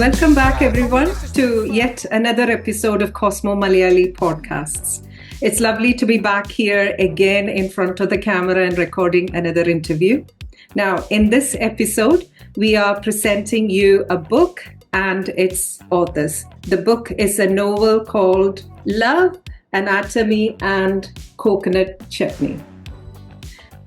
Welcome back, everyone, to yet another episode of Cosmo Malayali podcasts. It's lovely to be back here again in front of the camera and recording another interview. Now, in this episode, we are presenting you a book and its authors. The book is a novel called Love, Anatomy and Coconut Chutney.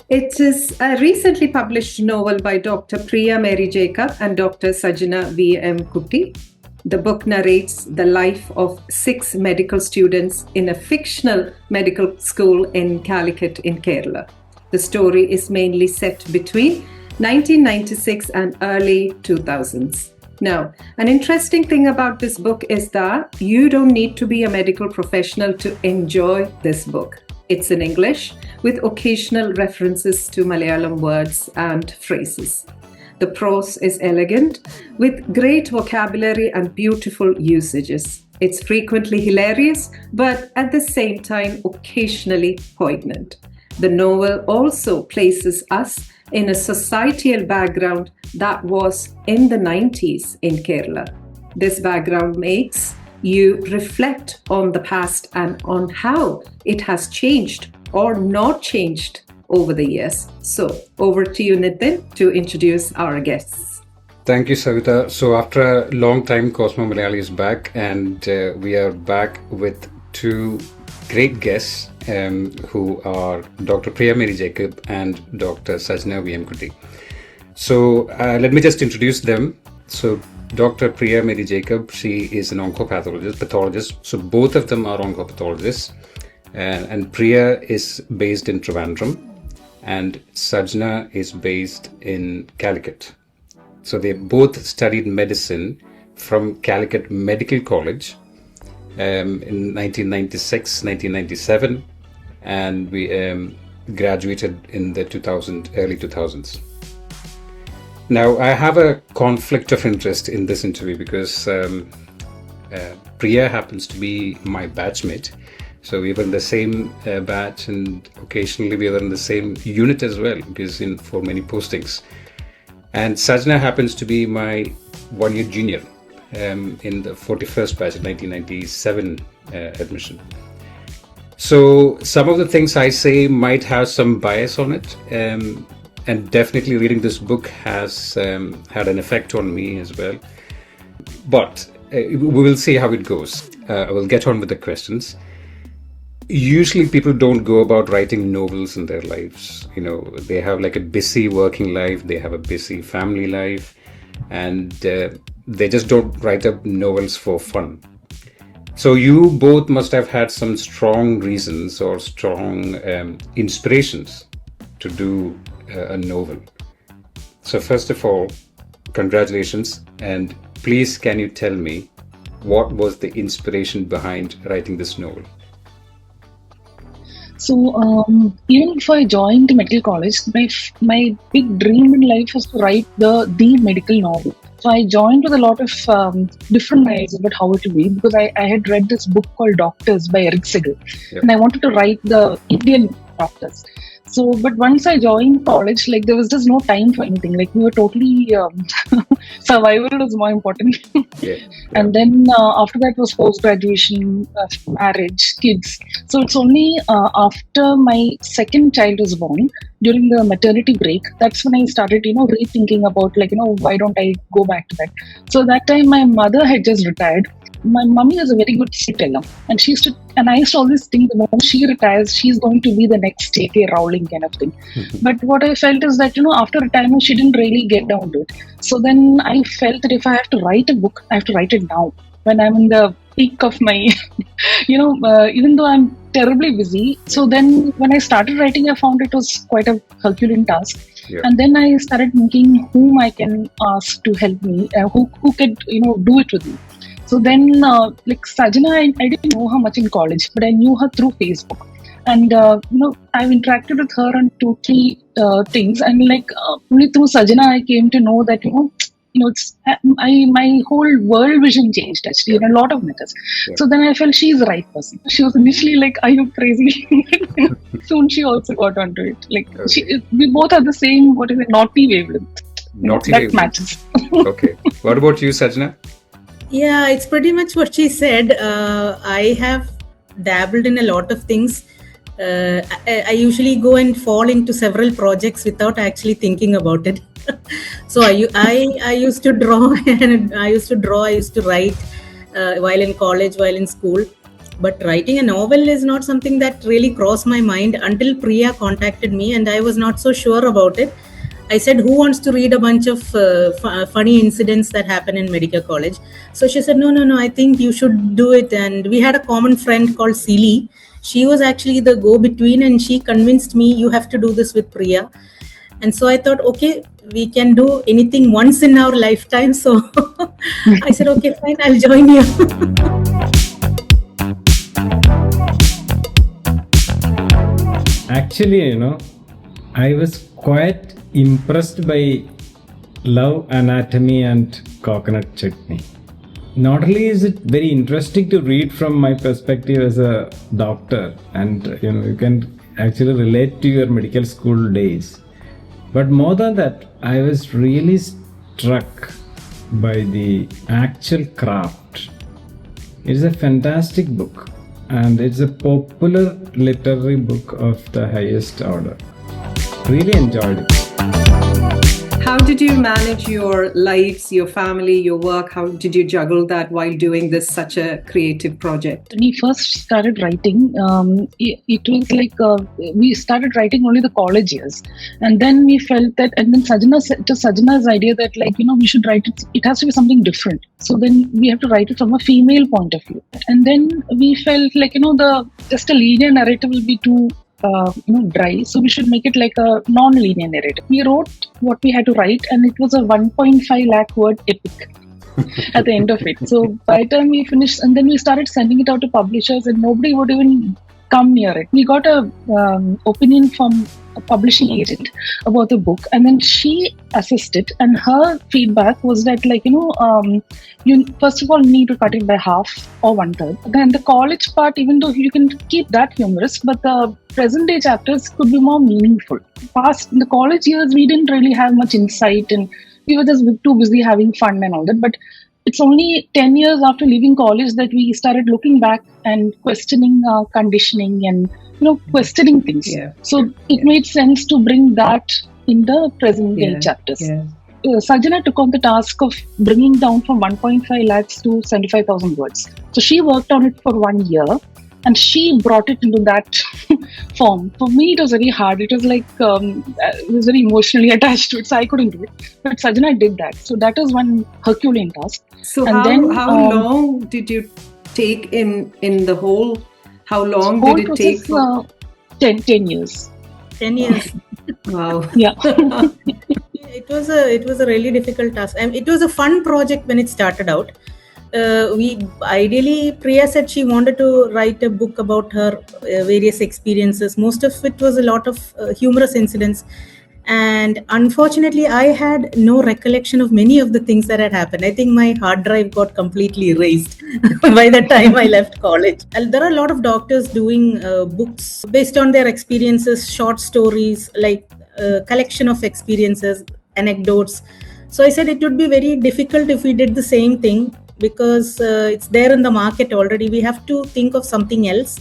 It is a recently published novel by Dr. Priya Mary Jacob and Dr. Sajna V.M. Kutty. The book narrates the life of 6 medical students in a fictional medical school in Calicut in Kerala. The story is mainly set between 1996 and early 2000s. Now, an interesting thing about this book is that you don't need to be a medical professional to enjoy this book. It's in English with occasional references to Malayalam words and phrases. The prose is elegant with great vocabulary and beautiful usages. It's frequently hilarious, but at the same time occasionally poignant. The novel also places us in a societal background that was in the 90s in Kerala. This background makes you reflect on the past and on how it has changed or not changed over the years. So, over to you, Nithin, to introduce our guests. Thank you, Savitha. So, after a long time, Cosmo Malayali is back, and we are back with 2 great guests who are Dr. Priya Mary Jacob and Dr. Sajna V.M. Kutty. So, let me just introduce them. So, Dr. Priya Mary Jacob, she is an pathologist. So both of them are oncopathologists. And Priya is based in Trivandrum and Sajna is based in Calicut. So they both studied medicine from Calicut Medical College in 1996, 1997, and we graduated in the early 2000s. Now, I have a conflict of interest in this interview because Priya happens to be my batchmate. So we were in the same batch, and occasionally we were in the same unit as well, because for many postings. And Sajna happens to be my 1-year junior in the 41st batch, 1997 admission. So some of the things I say might have some bias on it. And definitely reading this book has had an effect on me as well. But we will see how it goes. I will get on with the questions. Usually people don't go about writing novels in their lives. You know, they have like a busy working life, they have a busy family life, and they just don't write up novels for fun. So you both must have had some strong reasons or strong inspirations to do a novel. So first of all, congratulations, and please can you tell me what was the inspiration behind writing this novel? So even before I joined medical college, my big dream in life was to write the medical novel. So I joined with a lot of different ideas about how it would be, because I had read this book called Doctors by Eric Segal. Yep. And I wanted to write the Indian doctors. So, but once I joined college, like there was just no time for anything. Like we were totally survival was more important. Yeah. And then after that was post-graduation, marriage, kids. So it's only after my second child was born, during the maternity break, that's when I started, rethinking about why don't I go back to that? So that time my mother had just retired. My mummy was a very good storyteller, and I used to always think the moment she retires, she's going to be the next J.K. Rowling kind of thing. Mm-hmm. But what I felt is that, after retirement, she didn't really get down to it. So then I felt that if I have to write a book, I have to write it now, when I'm in the peak of my, even though I'm terribly busy. So then when I started writing, I found it was quite a Herculean task. Yeah. And then I started thinking whom I can ask to help me, who could, do it with me. So then, Sajna, I didn't know her much in college, but I knew her through Facebook. And, I've interacted with her on 2-3 things. And only through Sajna, I came to know that, my whole world vision changed actually in a lot of matters. Yeah. So then I felt she's the right person. She was initially like, are you crazy? Soon she also got onto it. Okay. We both are the same, naughty wavelength. Naughty that wavelength. Matches. Okay. What about you, Sajna? Yeah, it's pretty much what she said. I have dabbled in a lot of things. I usually go and fall into several projects without actually thinking about it. So I used to draw and I used to write while in college, while in school. But writing a novel is not something that really crossed my mind until Priya contacted me, and I was not so sure about it. I said, "Who wants to read a bunch of funny incidents that happen in medical college?" So she said, No, I think you should do it. And we had a common friend called Celie. She was actually the go-between, and she convinced me, "You have to do this with Priya." And so I thought, okay, we can do anything once in our lifetime. So I said, okay, fine, I'll join you. Actually, I was quite impressed by Love Anatomy and Coconut Chutney. Not only is it very interesting to read from my perspective as a doctor, and you can actually relate to your medical school days, but more than that, I was really struck by the actual craft. It is a fantastic book, and it's a popular literary book of the highest order. Really enjoyed it. How did you manage your lives, your family, your work? How did you juggle that while doing this such a creative project? When we first started writing, it was like we started writing only the college years, and then we felt that, and then Sajna's idea that we should write it. It has to be something different. So then we have to write it from a female point of view, and then we felt like the just a linear narrative will be too dry, so we should make it like a non-linear narrative. We wrote what we had to write, and it was a 1.5 lakh word epic at the end of it. So by the time we finished, and then we started sending it out to publishers, and nobody would even come near it. We got a opinion from a publishing agent about the book, and then she assessed it, and her feedback was that you first of all need to cut it by half or 1/3. Then the college part, even though you can keep that humorous, but the present day chapters could be more meaningful. Past in the college years, we didn't really have much insight, and we were just too busy having fun and all that. But it's only 10 years after leaving college that we started looking back and questioning conditioning and questioning things. Yeah. So it made sense to bring that in the present day chapters. Yeah. Sajna took on the task of bringing down from 1.5 lakhs to 75,000 words. So she worked on it for 1 year, and she brought it into that form. For me, it was very hard. It was like, I was very emotionally attached to it, so I couldn't do it. But Sajna did that. So that was one Herculean task. So And how long did you take in the whole? How long whole did it take? process, 10 years. 10 years. Wow. Yeah. It was a really difficult task. I mean, it was a fun project when it started out. Priya said she wanted to write a book about her various experiences. Most of it was a lot of humorous incidents. And unfortunately, I had no recollection of many of the things that had happened. I think my hard drive got completely erased by the time I left college. And there are a lot of doctors doing books based on their experiences, short stories, like a collection of experiences, anecdotes. So I said it would be very difficult if we did the same thing, because it's there in the market already. We have to think of something else,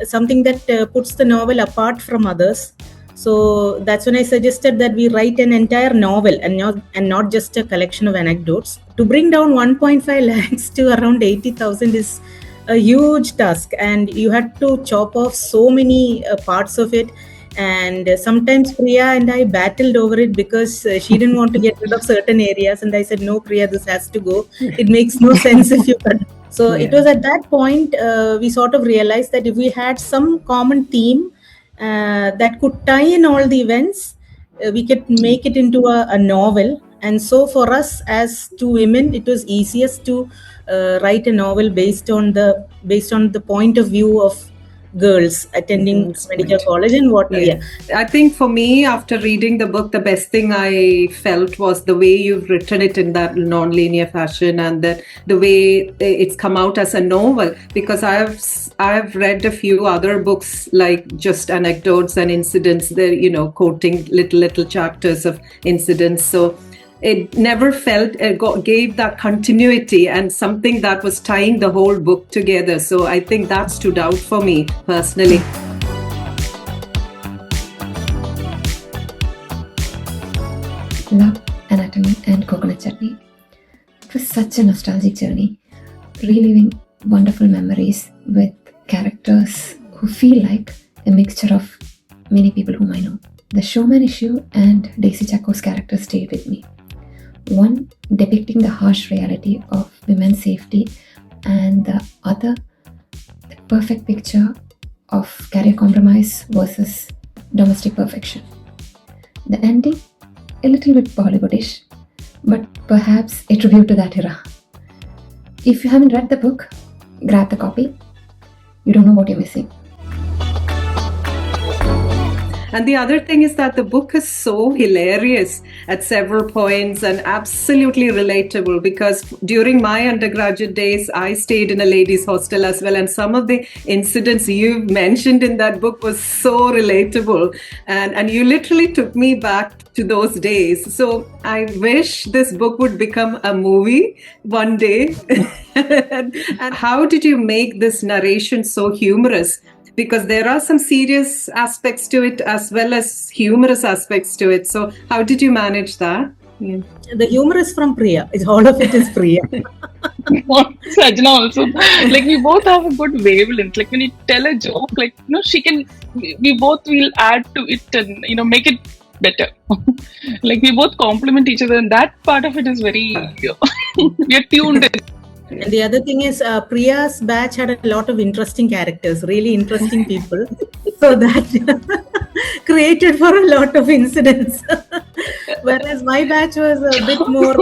something that puts the novel apart from others. So that's when I suggested that we write an entire novel and not just a collection of anecdotes. To bring down 1.5 lakhs to around 80,000 is a huge task, and you had to chop off so many parts of it. And sometimes Priya and I battled over it because she didn't want to get rid of certain areas, and I said, "No, Priya, this has to go. It makes no sense if you cut." So it was at that point we sort of realized that if we had some common theme that could tie in all the events, we could make it into a novel. And so for us as two women, it was easiest to write a novel based on the point of view of girls attending medical college and what. Yeah. I think for me, after reading the book, the best thing I felt was the way you've written it in that non-linear fashion, and the way it's come out as a novel. Because I've read a few other books like just anecdotes and incidents. They're quoting little chapters of incidents. So it never felt gave that continuity and something that was tying the whole book together. So I think that stood out for me personally. Love, Anatomy and Coconut Chutney. It was such a nostalgic journey, reliving wonderful memories with characters who feel like a mixture of many people whom I know. The showman issue and Daisy Chaco's character stayed with me. One depicting the harsh reality of women's safety, and the other the perfect picture of career compromise versus domestic perfection. The ending, a little bit Bollywoodish, but perhaps a tribute to that era. If you haven't read the book, grab the copy. You don't know what you're missing. And the other thing is that the book is so hilarious at several points and absolutely relatable, because during my undergraduate days, I stayed in a ladies' hostel as well. And some of the incidents you mentioned in that book was so relatable. And you literally took me back to those days. So I wish this book would become a movie one day. And how did you make this narration so humorous? Because there are some serious aspects to it as well as humorous aspects to it. So how did you manage that? Yeah. The humor is from Priya. All of it is Priya. Sajna also. Like, we both have a good wavelength. Like, when you tell a joke, like, she can, we both will add to it and, make it better. Like, we both complement each other, and that part of it is very, we are tuned in. And the other thing is, Priya's batch had a lot of interesting characters, really interesting people. So that created for a lot of incidents. Whereas my batch was a bit more...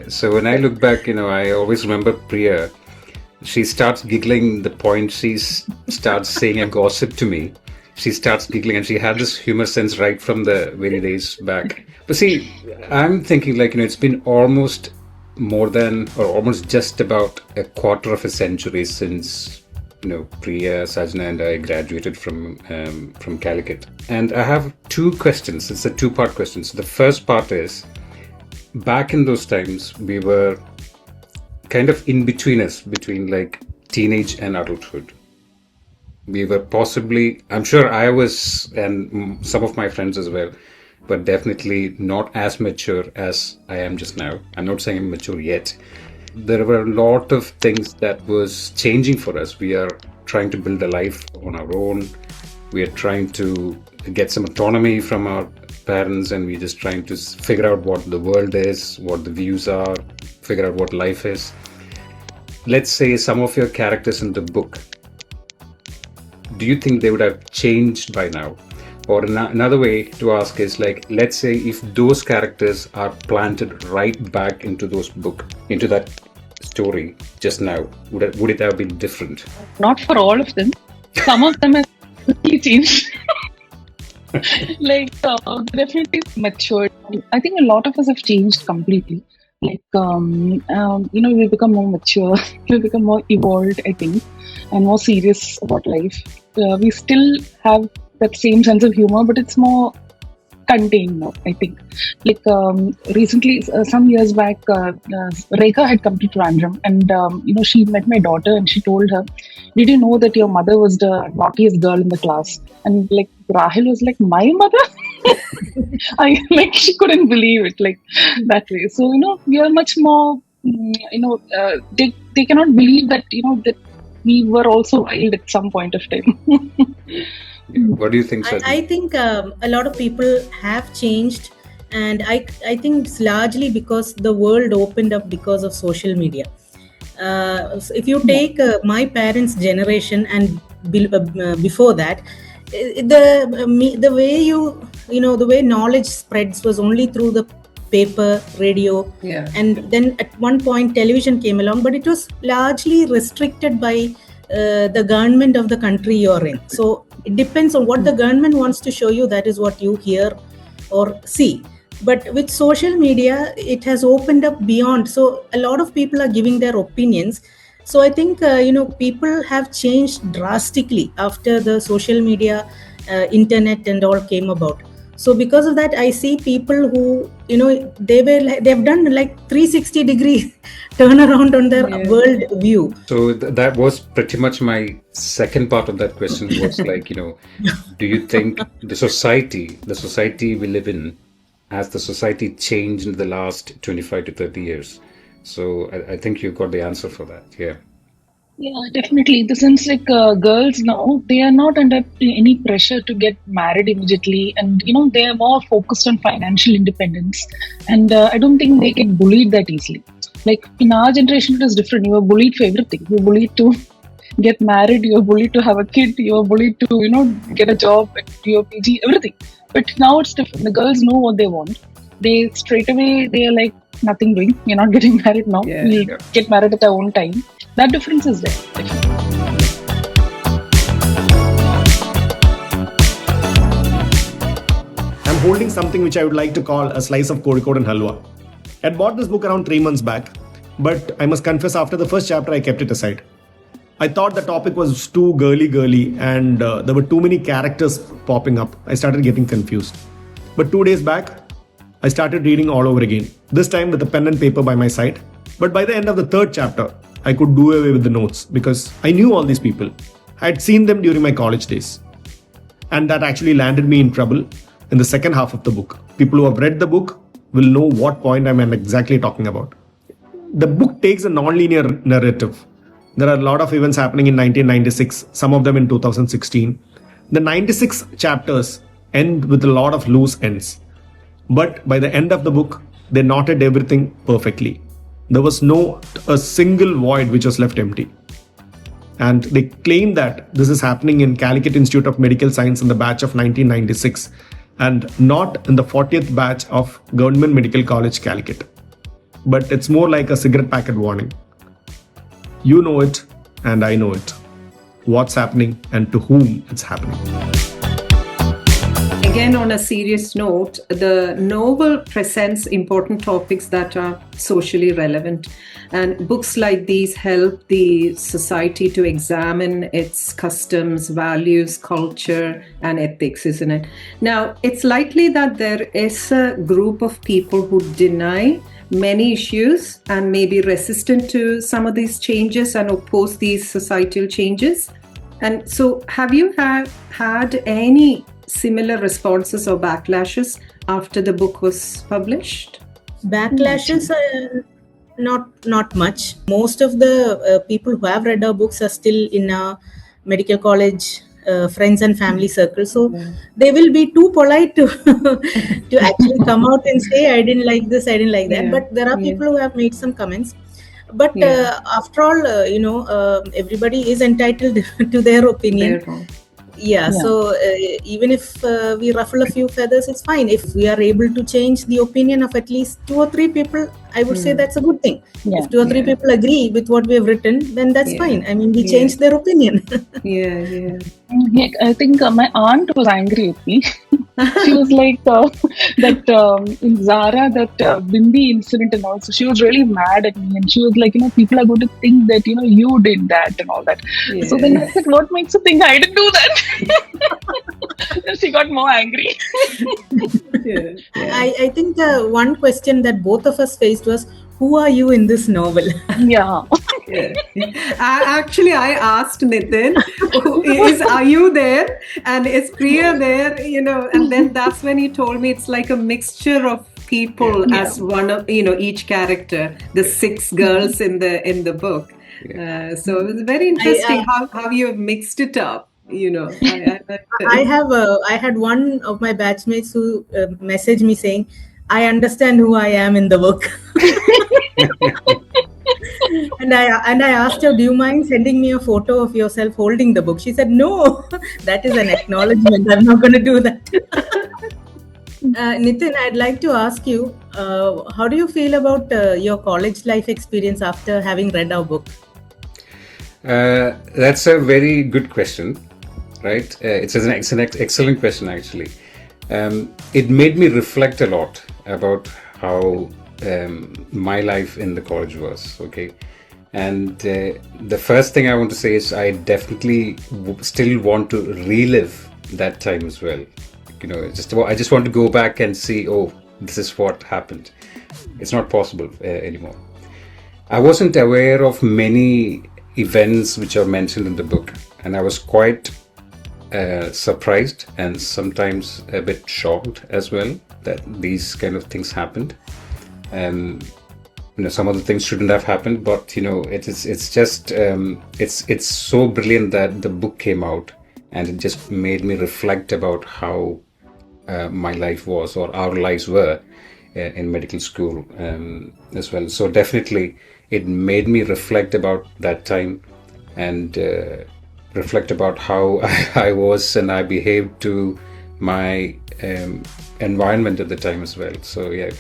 So when I look back, I always remember Priya. She starts giggling the point she starts saying a gossip to me. She starts giggling, and she had this humor sense right from the very days back. But see, I'm thinking it's been almost more than, or almost just about a quarter of a century since Priya, Sajna and I graduated from Calicut. And I have two questions. It's a two-part question. So the first part is, back in those times, we were kind of in between teenage and adulthood. We were possibly, I'm sure I was, and some of my friends as well, but definitely not as mature as I am just now. I'm not saying I'm mature yet. There were a lot of things that was changing for us. We are trying to build a life on our own. We are trying to get some autonomy from our parents, and we're just trying to figure out what the world is, what the views are, figure out what life is. Let's say some of your characters in the book, do you think they would have changed by now? Or another way to ask is, let's say if those characters are planted right back into that story just now, would it have been different? Not for all of them. Some of them have completely changed. Definitely matured. I think a lot of us have changed completely. We become more mature, we become more evolved, I think, and more serious about life. We still have that same sense of humor, but it's more contained now, I think. Recently, some years back, Rekha had come to Trivandrum, and she met my daughter, and she told her, "Did you know that your mother was the naughtiest girl in the class?" And Rahil was like, "My mother?" She couldn't believe it that way. So we are much more. They cannot believe that that we were also wild at some point of time. What do you think, Sajna? I think a lot of people have changed, and I think it's largely because the world opened up because of social media. So if you take my parents' generation and before that, the way the way knowledge spreads was only through the paper, radio, and then at one point television came along, but it was largely restricted by the government of the country you're in. So it depends on what the government wants to show you, that is what you hear or see. But with social media, it has opened up beyond. So a lot of people are giving their opinions. So I think, people have changed drastically after the social media, internet and all came about. So because of that, I see people who, they've done like 360 degree turnaround on their world view. So that was pretty much my second part of that question was like, do you think the society we live in, has the society changed in the last 25 to 30 years? So I think you got the answer for that. Yeah. Yeah, definitely. In the sense, like girls now, they are not under any pressure to get married immediately, and they are more focused on financial independence. And I don't think they get bullied that easily. Like in our generation, it is different. You are bullied for everything. You are bullied to get married. You are bullied to have a kid. You are bullied to get a job, do your PG, everything. But now it's different. The girls know what they want. They straight away they are like nothing doing. You're not getting married now. We'll get married at our own time. That difference is there. I'm holding something which I would like to call a slice of Kozhikode and Halwa. I had bought this book around 3 months back, but I must confess after the first chapter I kept it aside. I thought the topic was too girly and there were too many characters popping up. I started getting confused. But 2 days back, I started reading all over again, this time with a pen and paper by my side. But by the end of the 3rd chapter, I could do away with the notes because I knew all these people. I had seen them during my college days. And that actually landed me in trouble in the second half of the book. People who have read the book will know what point I'm exactly talking about. The book takes a non-linear narrative. There are a lot of events happening in 1996, some of them in 2016. The 96 chapters end with a lot of loose ends. But by the end of the book, they knotted everything perfectly. There was not a single void which was left empty. And they claim that this is happening in Calicut Institute of Medical Science in the batch of 1996 and not in the 40th batch of Government Medical College, Calicut. But it's more like a cigarette packet warning. You know it and I know it. What's happening and to whom it's happening. Again, on a serious note, the novel presents important topics that are socially relevant. And books like these help the society to examine its customs, values, culture, and ethics, isn't it? Now, it's likely that there is a group of people who deny many issues and may be resistant to some of these changes and oppose these societal changes. And so, have you had any similar responses or backlashes after the book was published? Backlashes, not much. Most of the people who have read our books are still in our medical college friends and family circle, so they will be too polite to to actually come out and say I didn't like this, I didn't like that. But there are people who have made some comments. But after all, everybody is entitled to their opinion. So even if we ruffle a few feathers, it's fine. If we are able to change the opinion of at least 2 or 3 people, I would say that's a good thing. If 2 or 3 people agree with what we have written, then that's fine. I mean, we changed their opinion. I think my aunt was angry with me. She was like that in Zara, that Bindi incident and all. So she was really mad at me, and she was like, people are going to think that you did that and all that. So then I said, what makes you think I didn't do that? And she got more angry. I think the one question that both of us faced was, who are you in this novel? Actually, I asked Nithin, are you there? And is Priya there? And then that's when he told me it's like a mixture of people as one of, each character, the 6 girls in the book. So it was very interesting how you have mixed it up. I had one of my batchmates who messaged me saying, I understand who I am in the book. And I asked her, do you mind sending me a photo of yourself holding the book? She said, no, that is an acknowledgement. I'm not going to do that. Nithin, I'd like to ask you, how do you feel about your college life experience after having read our book? That's a very good question, right? It's an excellent question, actually. It made me reflect a lot about how my life in the college was, okay? And the first thing I want to say is I definitely still want to relive that time as well. I just want to go back and see, oh, this is what happened. It's not possible anymore. I wasn't aware of many events which are mentioned in the book, and I was quite surprised and sometimes a bit shocked as well that these kind of things happened. And some of the things shouldn't have happened, but it's so brilliant that the book came out, and it just made me reflect about how my life was, or our lives were, in medical school as well. So definitely it made me reflect about that time, and reflect about how I was and I behaved to my environment at the time as well. So yeah, it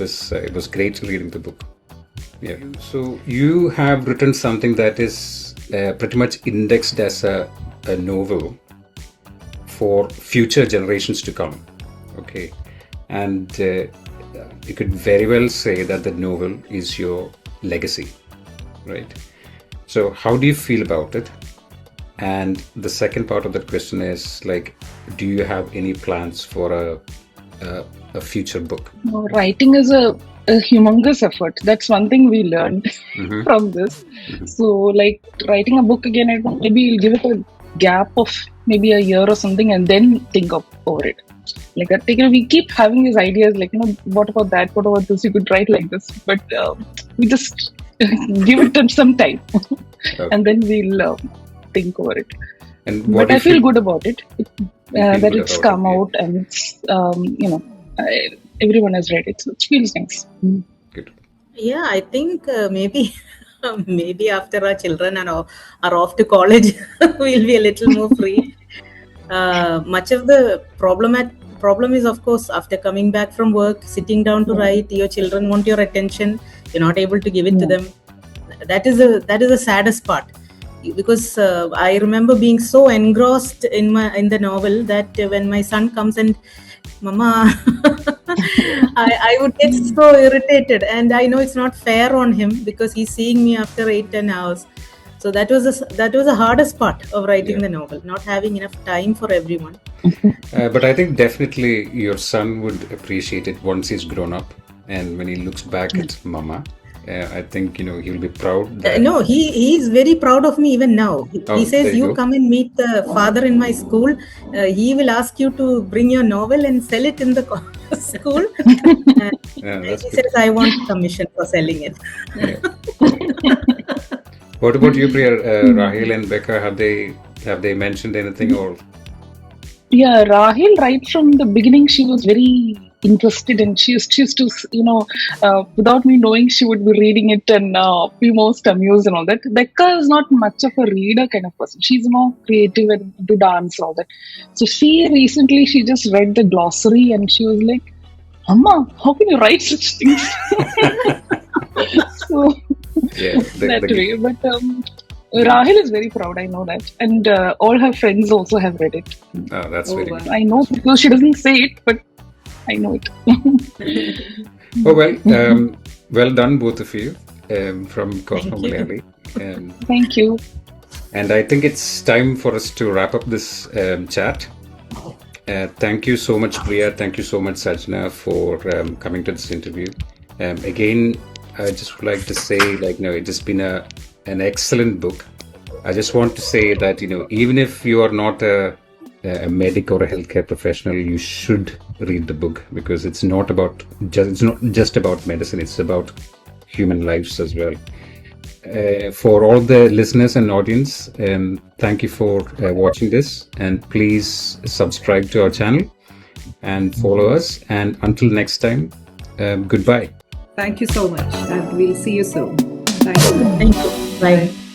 was great reading the book. Yeah. So you have written something that is pretty much indexed as a novel for future generations to come. Okay. And you could very well say that the novel is your legacy, right? So how do you feel about it? And the second part of that question is, like, do you have any plans for a future book? Writing is a humongous effort. That's one thing we learned from this. So, like, writing a book again, maybe you'll give it a gap of maybe a year or something, and then think over it. Like, we keep having these ideas, like, what about that? What about this? You could write like this, but we just give it some time, and then we'll think over it. But I feel good about it. That it's come out, and it's everyone has read it, so it feels nice. Good. Yeah, I think maybe after our children are off to college, we'll be a little more free. Much of the problem is, of course, after coming back from work, sitting down to write, your children want your attention, you're not able to give it to them. That is the saddest part, because I remember being so engrossed in the novel that when my son comes and, Mama, I would get so irritated, and I know it's not fair on him because he's seeing me after 8-10 hours. So that was the hardest part of writing the novel, not having enough time for everyone. But I think definitely your son would appreciate it once he's grown up, and when he looks back at Mama, I think he'll be proud. No, he's very proud of me even now. He says, you come and meet the father in my school. He will ask you to bring your novel and sell it in the school. He says, I want commission for selling it. What about you, Priya? Rahil and Becca, have they mentioned anything? Or yeah, Rahil, right from the beginning, she was very interested, and she used to, without me knowing, she would be reading it and be most amused and all that. Becca is not much of a reader kind of person. She's more creative and into dance and all that. So she just read the glossary, and she was like, Amma, how can you write such things? So that way. But Rahil is very proud, I know that. And all her friends also have read it. Oh, that's very good. I know, because she doesn't say it, but I know it. Oh, well, well done, both of you, from Cosmo Malayali. Thank you. And I think it's time for us to wrap up this chat. Thank you so much, Priya. Thank you so much, Sajna, for coming to this interview. Again, I just would like to say, it's just been an excellent book. I just want to say that, even if you are not a medic or a healthcare professional, you should read the book, because it's not just about medicine, it's about human lives as well. For all the listeners and audience, thank you for watching this, and please subscribe to our channel and follow us, and until next time, goodbye. Thank you so much, and we'll see you soon. Thank you. Thank you. Bye.